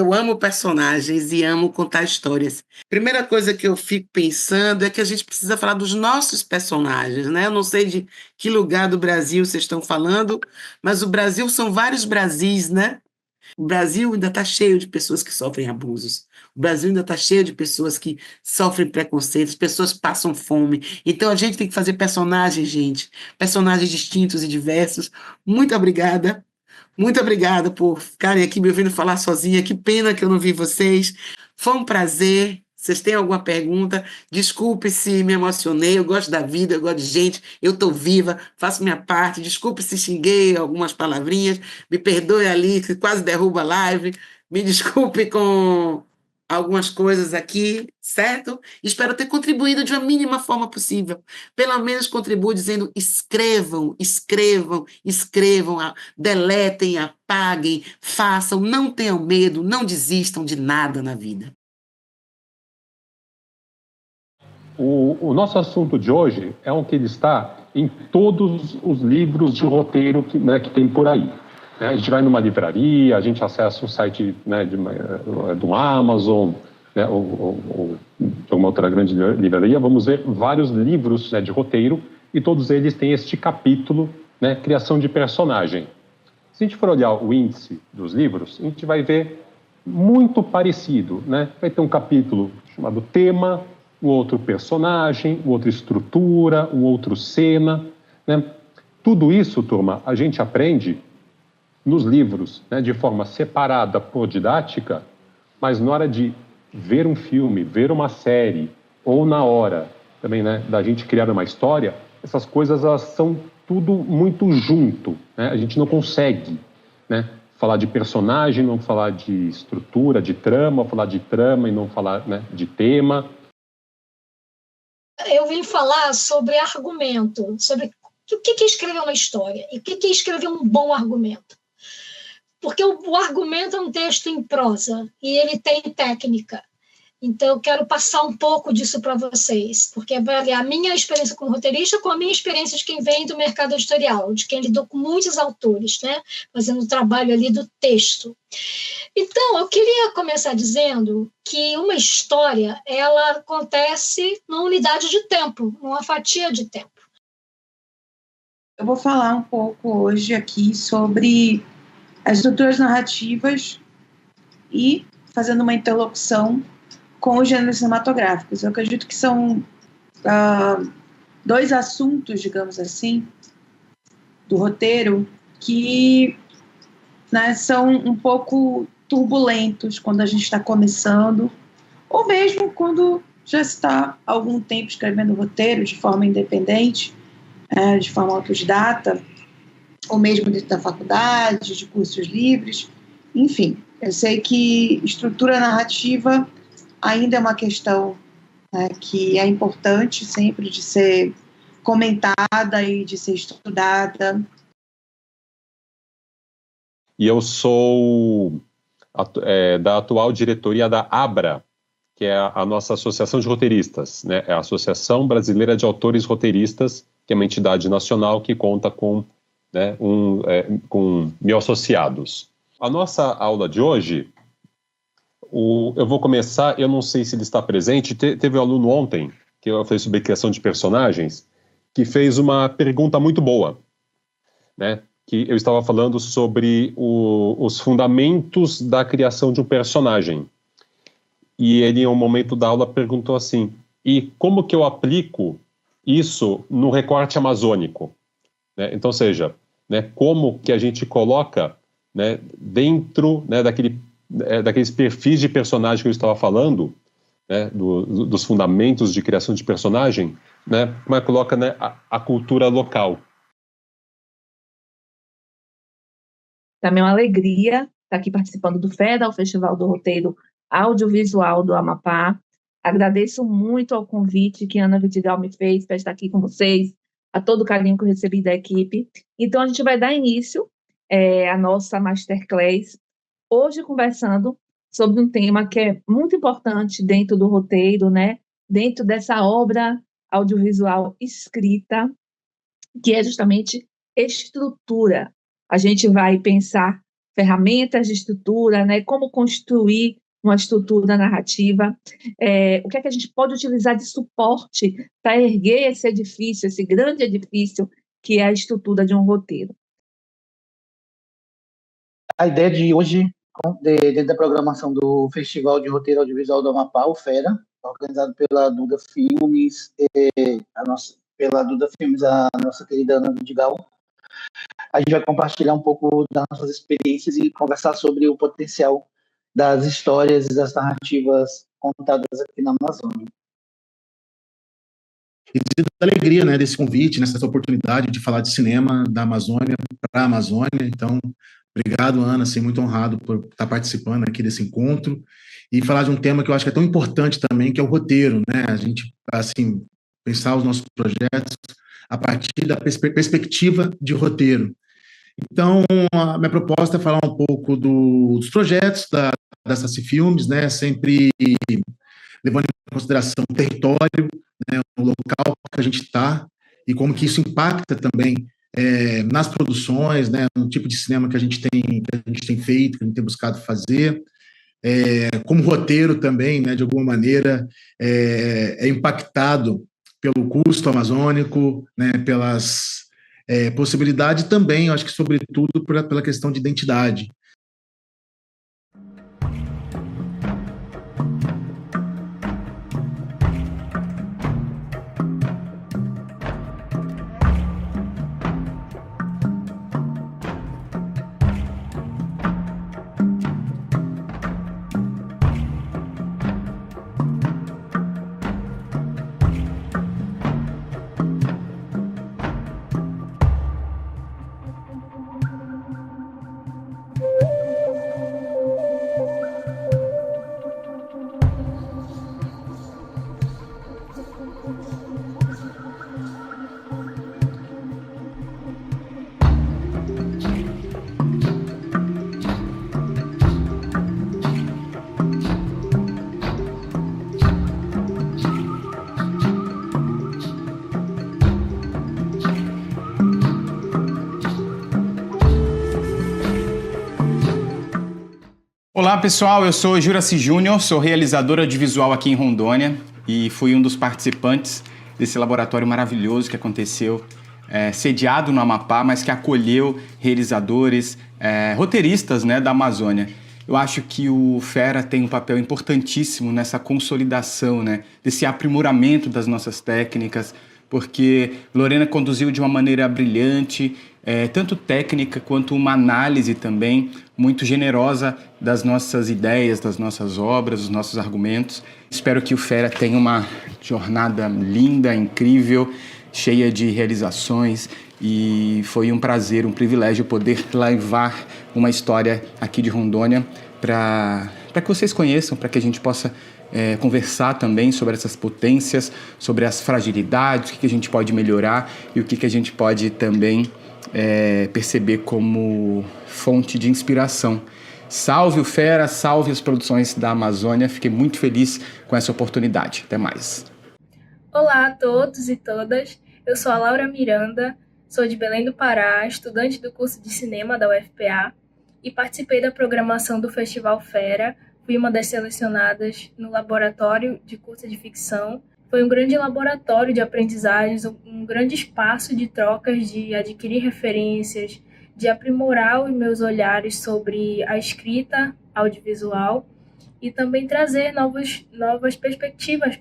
Eu amo personagens e amo contar histórias. Primeira coisa que eu fico pensando é que a gente precisa falar dos nossos personagens, né? Eu não sei de que lugar do Brasil vocês estão falando, mas o Brasil são vários Brasis, né? O Brasil ainda está cheio de pessoas que sofrem abusos. O Brasil ainda está cheio de pessoas que sofrem preconceitos, pessoas que passam fome. Então a gente tem que fazer personagens, gente, personagens distintos e diversos. Muito obrigada. Muito obrigada por ficarem aqui me ouvindo falar sozinha. Que pena que eu não vi vocês. Foi um prazer. Vocês têm alguma pergunta? Desculpe se me emocionei. Eu gosto da vida, eu gosto de gente. Eu estou viva, faço minha parte. Desculpe se xinguei algumas palavrinhas. Me perdoe ali, que quase derruba a live. Me desculpe com algumas coisas aqui, certo? Espero ter contribuído de uma mínima forma possível. Pelo menos contribuo dizendo escrevam, escrevam, escrevam, deletem, apaguem, façam, não tenham medo, não desistam de nada na vida. O nosso assunto de hoje é um que ele está em todos os livros de roteiro que tem por aí. A gente vai numa livraria, a gente acessa um site do Amazon, ou de alguma outra grande livraria, vamos ver vários livros de roteiro e todos eles têm este capítulo, criação de personagem. Se a gente for olhar o índice dos livros, a gente vai ver muito parecido, Vai ter um capítulo chamado tema, um outro personagem, um outro estrutura, um outro cena, Tudo isso, turma, a gente aprende nos livros, de forma separada por didática, mas na hora de ver um filme, ver uma série, ou na hora também da gente criar uma história, essas coisas elas são tudo muito junto, A gente não consegue falar de personagem, não falar de estrutura, de trama, falar de trama e não falar de tema. Eu vim falar sobre argumento, sobre o que é escrever uma história e o que é escrever um bom argumento. Porque o argumento é um texto em prosa e ele tem técnica. Então, eu quero passar um pouco disso para vocês, porque é a minha experiência como roteirista com a minha experiência de quem vem do mercado editorial, de quem lidou com muitos autores, fazendo o trabalho ali do texto. Então, eu queria começar dizendo que uma história, ela acontece numa unidade de tempo, numa fatia de tempo. Eu vou falar um pouco hoje aqui sobre as estruturas narrativas e fazendo uma interlocução com os gêneros cinematográficos. Eu acredito que são dois assuntos, digamos assim, do roteiro que são um pouco turbulentos quando a gente está começando, ou mesmo quando já está há algum tempo escrevendo roteiro de forma independente, de forma autodidata, ou mesmo dentro da faculdade, de cursos livres. Enfim, eu sei que estrutura narrativa ainda é uma questão que é importante sempre de ser comentada e de ser estudada. E eu sou da atual diretoria da ABRA, que é a nossa Associação de Roteiristas, É a Associação Brasileira de Autores Roteiristas, que é uma entidade nacional que conta com 1.000 associados. A nossa aula de hoje, eu vou começar, eu não sei se ele está presente, teve um aluno ontem, que eu falei sobre criação de personagens, que fez uma pergunta muito boa, que eu estava falando sobre os fundamentos da criação de um personagem. E ele, em um momento da aula, perguntou assim, e como que eu aplico isso no recorte amazônico? Então, ou seja, como que a gente coloca dentro daqueles perfis de personagem que eu estava falando, dos fundamentos de criação de personagem, como é que coloca a cultura local. Também é uma alegria estar aqui participando do FEDA, o Festival do Roteiro Audiovisual do Amapá. Agradeço muito ao convite que a Ana Vidigal me fez para estar aqui com vocês, a todo o carinho que eu recebi da equipe. Então, a gente vai dar início à nossa Masterclass, hoje conversando sobre um tema que é muito importante dentro do roteiro, dentro dessa obra audiovisual escrita, que é justamente estrutura. A gente vai pensar ferramentas de estrutura, né? Como construir uma estrutura narrativa, o que é que a gente pode utilizar de suporte para erguer esse edifício, esse grande edifício que é a estrutura de um roteiro. A ideia de hoje, dentro da programação do Festival de Roteiro Audiovisual do Amapá, o FERA, organizado pela Duda Filmes, a nossa querida Ana Vidigal, a gente vai compartilhar um pouco das nossas experiências e conversar sobre o potencial das histórias e das narrativas contadas aqui na Amazônia. E da alegria, né, desse convite, nessa oportunidade de falar de cinema da Amazônia para a Amazônia. Então, obrigado, Ana, assim, muito honrado por estar participando aqui desse encontro e falar de um tema que eu acho que é tão importante também, que é o roteiro, né? A gente, assim, pensar os nossos projetos a partir da perspectiva de roteiro. Então, a minha proposta é falar um pouco dos projetos da Saci Filmes, né? Sempre levando em consideração o território, né? O local que a gente está e como que isso impacta também nas produções, né? No tipo de cinema que a gente tem feito, que a gente tem buscado fazer. Como roteiro também, né? De alguma maneira, é impactado pelo custo amazônico, né? Pelas possibilidade também, eu acho que sobretudo pela questão de identidade. Olá pessoal, eu sou Juraci Júnior, sou realizadora de visual aqui em Rondônia e fui um dos participantes desse laboratório maravilhoso que aconteceu, sediado no Amapá, mas que acolheu realizadores, roteiristas, né, da Amazônia. Eu acho que o FERA tem um papel importantíssimo nessa consolidação, né, desse aprimoramento das nossas técnicas, porque Lorena conduziu de uma maneira brilhante, tanto técnica quanto uma análise também muito generosa das nossas ideias, das nossas obras, dos nossos argumentos. Espero que o FERA tenha uma jornada linda, incrível, cheia de realizações e foi um prazer, um privilégio poder levar uma história aqui de Rondônia para que vocês conheçam, para que a gente possa conversar também sobre essas potências, sobre as fragilidades, o que a gente pode melhorar e o que a gente pode também perceber como fonte de inspiração. Salve o FERA, salve as produções da Amazônia, fiquei muito feliz com essa oportunidade. Até mais. Olá a todos e todas, eu sou a Laura Miranda, sou de Belém do Pará, estudante do curso de cinema da UFPA e participei da programação do Festival FERA. Fui uma das selecionadas no laboratório de curta de ficção. Foi um grande laboratório de aprendizagens, um grande espaço de trocas, de adquirir referências, de aprimorar os meus olhares sobre a escrita audiovisual e também trazer novas perspectivas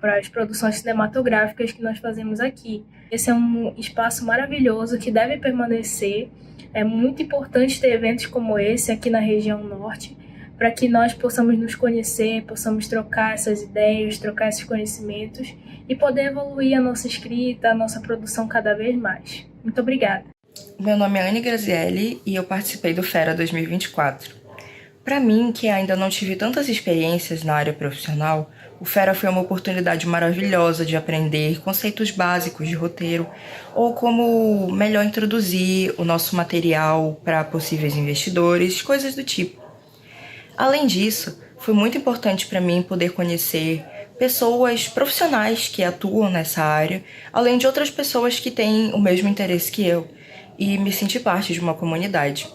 para as produções cinematográficas que nós fazemos aqui. Esse é um espaço maravilhoso que deve permanecer. É muito importante ter eventos como esse aqui na região norte, para que nós possamos nos conhecer, possamos trocar essas ideias, trocar esses conhecimentos e poder evoluir a nossa escrita, a nossa produção cada vez mais. Muito obrigada. Meu nome é Anne Grazielli e eu participei do FERA 2024. Para mim, que ainda não tive tantas experiências na área profissional, o FERA foi uma oportunidade maravilhosa de aprender conceitos básicos de roteiro ou como melhor introduzir o nosso material para possíveis investidores, coisas do tipo. Além disso, foi muito importante para mim poder conhecer pessoas profissionais que atuam nessa área, além de outras pessoas que têm o mesmo interesse que eu, e me sentir parte de uma comunidade.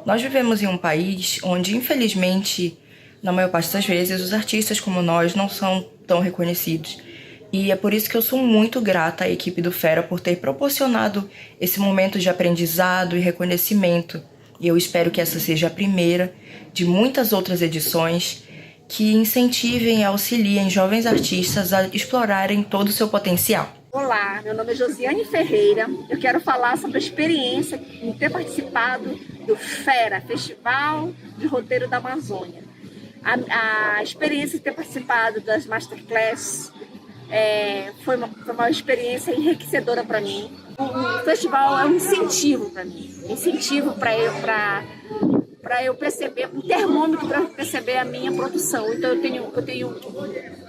Nós vivemos em um país onde, infelizmente, na maior parte das vezes, os artistas como nós não são tão reconhecidos. E é por isso que eu sou muito grata à equipe do Fera por ter proporcionado esse momento de aprendizado e reconhecimento. E eu espero que essa seja a primeira de muitas outras edições que incentivem e auxiliem jovens artistas a explorarem todo o seu potencial. Olá, meu nome é Josiane Ferreira. Eu quero falar sobre a experiência em ter participado do FERA, Festival de Roteiro da Amazônia. A experiência de ter participado das Masterclass foi uma experiência enriquecedora para mim. O festival é um incentivo para mim, para eu perceber, um termômetro para perceber a minha produção. Então eu tenho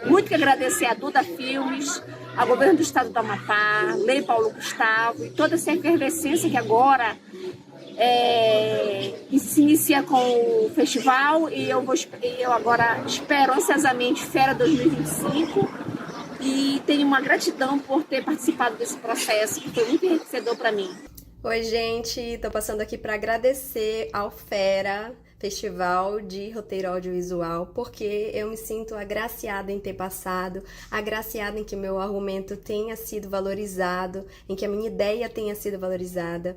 muito que agradecer a Duda Filmes, ao governo do estado do Amapá, Lei Paulo Gustavo e toda essa efervescência que agora se inicia com o festival, e eu agora espero ansiosamente Fera 2025 e tenho uma gratidão por ter participado desse processo, que foi muito enriquecedor para mim. Oi, gente, estou passando aqui para agradecer ao Fera, Festival de Roteiro Audiovisual, porque eu me sinto agraciada em ter passado, agraciada em que meu argumento tenha sido valorizado, em que a minha ideia tenha sido valorizada.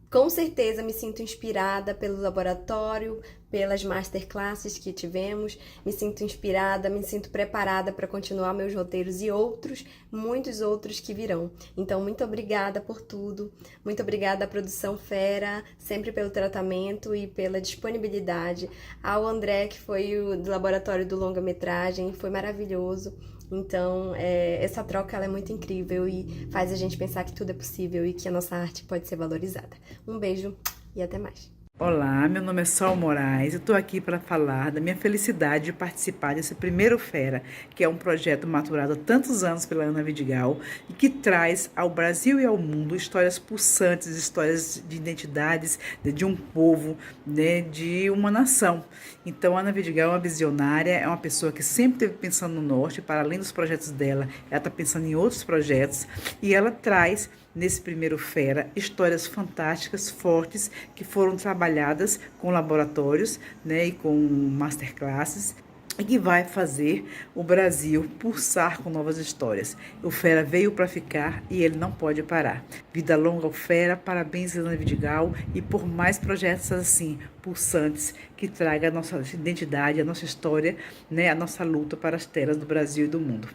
Com certeza me sinto inspirada pelo laboratório, pelas masterclasses que tivemos, me sinto inspirada, me sinto preparada para continuar meus roteiros e outros, muitos outros que virão. Então, muito obrigada por tudo, muito obrigada à produção Fera, sempre pelo tratamento e pela disponibilidade, ao André, que foi do laboratório do longa-metragem, foi maravilhoso. Então, essa troca ela é muito incrível e faz a gente pensar que tudo é possível e que a nossa arte pode ser valorizada. Um beijo e até mais. Olá, meu nome é Sol Moraes, eu estou aqui para falar da minha felicidade de participar desse primeiro Fera, que é um projeto maturado há tantos anos pela Ana Vidigal e que traz ao Brasil e ao mundo histórias pulsantes, histórias de identidades de um povo, né, de uma nação. Então, a Ana Vidigal é uma visionária, é uma pessoa que sempre esteve pensando no Norte, para além dos projetos dela, ela está pensando em outros projetos e ela traz nesse primeiro Fera histórias fantásticas, fortes, que foram trabalhadas com laboratórios, né, e com masterclasses, e que vai fazer o Brasil pulsar com novas histórias. O Fera veio para ficar e ele não pode parar. Vida longa ao Fera, parabéns Ana Vidigal e por mais projetos assim, pulsantes, que tragam a nossa identidade, a nossa história, né, a nossa luta para as telas do Brasil e do mundo.